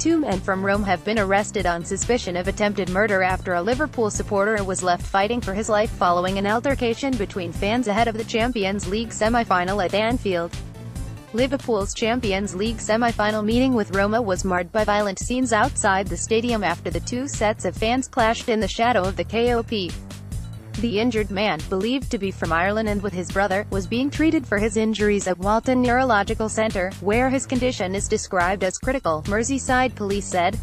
Two men from Rome have been arrested on suspicion of attempted murder after a Liverpool supporter was left fighting for his life following an altercation between fans ahead of the Champions League semi-final at Anfield. Liverpool's Champions League semi-final meeting with Roma was marred by violent scenes outside the stadium after the two sets of fans clashed in the shadow of the KOP. The injured man, believed to be from Ireland and with his brother, was being treated for his injuries at Walton Neurological Centre, where his condition is described as critical, Merseyside police said.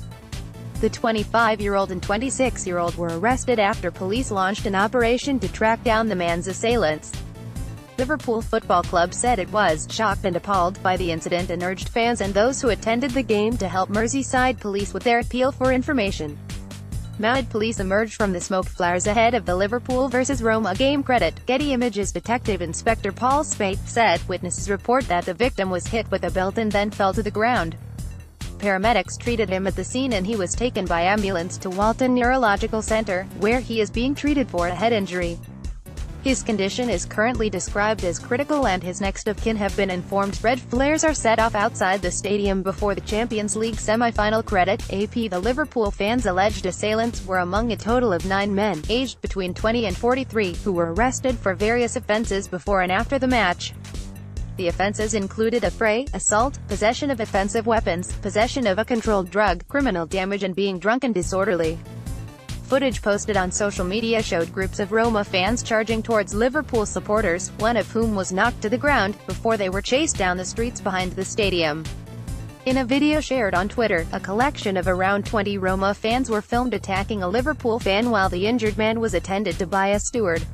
The 25-year-old and 26-year-old were arrested after police launched an operation to track down the man's assailants. Liverpool Football Club said it was shocked and appalled by the incident and urged fans and those who attended the game to help Merseyside police with their appeal for information. Mounted police emerged from the smoke flares ahead of the Liverpool vs Roma game. Getty Images Detective Inspector Paul Spate said, witnesses report that the victim was hit with a belt and then fell to the ground. Paramedics treated him at the scene and he was taken by ambulance to Walton Neurological Centre, where he is being treated for a head injury. His condition is currently described as critical and his next of kin have been informed. Red flares are set off outside the stadium before the Champions League semi-final. AP. The Liverpool fans' alleged assailants were among a total of 9 men, aged between 20 and 43, who were arrested for various offences before and after the match. The offences included affray, assault, possession of offensive weapons, possession of a controlled drug, criminal damage and being drunk and disorderly. Footage posted on social media showed groups of Roma fans charging towards Liverpool supporters, one of whom was knocked to the ground, before they were chased down the streets behind the stadium. In a video shared on Twitter, a collection of around 20 Roma fans were filmed attacking a Liverpool fan while the injured man was attended to by a steward.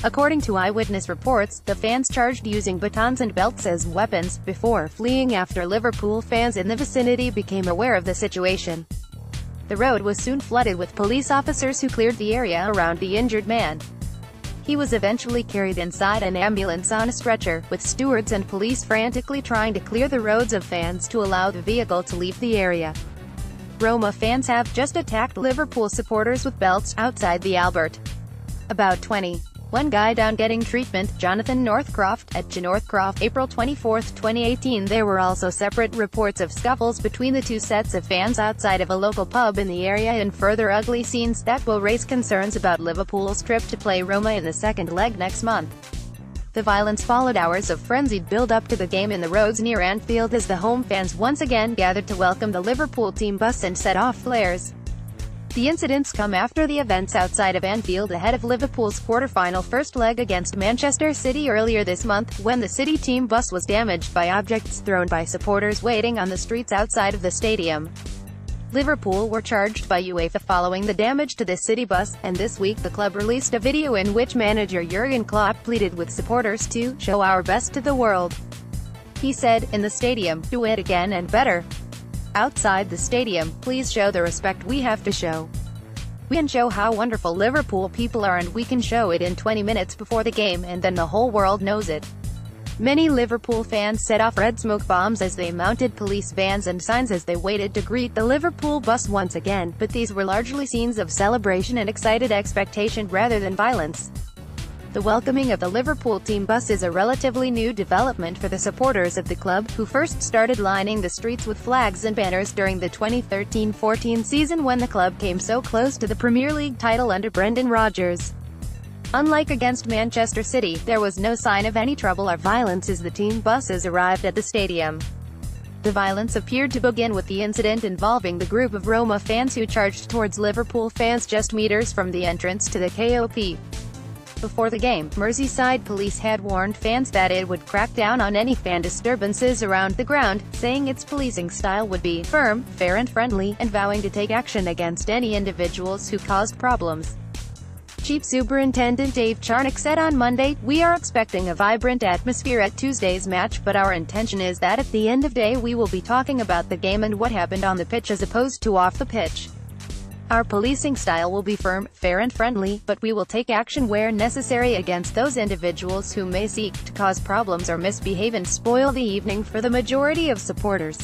According to eyewitness reports, the fans charged using batons and belts as weapons, before fleeing after Liverpool fans in the vicinity became aware of the situation. The road was soon flooded with police officers who cleared the area around the injured man. He was eventually carried inside an ambulance on a stretcher, with stewards and police frantically trying to clear the roads of fans to allow the vehicle to leave the area. Roma fans have just attacked Liverpool supporters with belts outside the Albert. About 20. One guy down getting treatment, Jonathan Northcroft, at Northcroft, April 24, 2018. There were also separate reports of scuffles between the two sets of fans outside of a local pub in the area and further ugly scenes that will raise concerns about Liverpool's trip to play Roma in the second leg next month. The violence followed hours of frenzied build-up to the game in the roads near Anfield as the home fans once again gathered to welcome the Liverpool team bus and set off flares. The incidents come after the events outside of Anfield ahead of Liverpool's quarter-final first leg against Manchester City earlier this month, when the City team bus was damaged by objects thrown by supporters waiting on the streets outside of the stadium. Liverpool were charged by UEFA following the damage to the City bus, and this week the club released a video in which manager Jurgen Klopp pleaded with supporters to show our best to the world. He said, "In the stadium, do it again and better. Outside the stadium, please show the respect we have to show. We can show how wonderful Liverpool people are and we can show it in 20 minutes before the game and then the whole world knows it." Many Liverpool fans set off red smoke bombs as they mounted police vans and signs as they waited to greet the Liverpool bus once again, but these were largely scenes of celebration and excited expectation rather than violence. The welcoming of the Liverpool team bus is a relatively new development for the supporters of the club, who first started lining the streets with flags and banners during the 2013-14 season when the club came so close to the Premier League title under Brendan Rodgers. Unlike against Manchester City, there was no sign of any trouble or violence as the team buses arrived at the stadium. The violence appeared to begin with the incident involving the group of Roma fans who charged towards Liverpool fans just meters from the entrance to the KOP. Before the game, Merseyside police had warned fans that it would crack down on any fan disturbances around the ground, saying its policing style would be firm, fair and friendly, and vowing to take action against any individuals who caused problems. Chief Superintendent Dave Charnock said on Monday, "We are expecting a vibrant atmosphere at Tuesday's match, but our intention is that at the end of the day we will be talking about the game and what happened on the pitch as opposed to off the pitch. Our policing style will be firm, fair and friendly, but we will take action where necessary against those individuals who may seek to cause problems or misbehave and spoil the evening for the majority of supporters."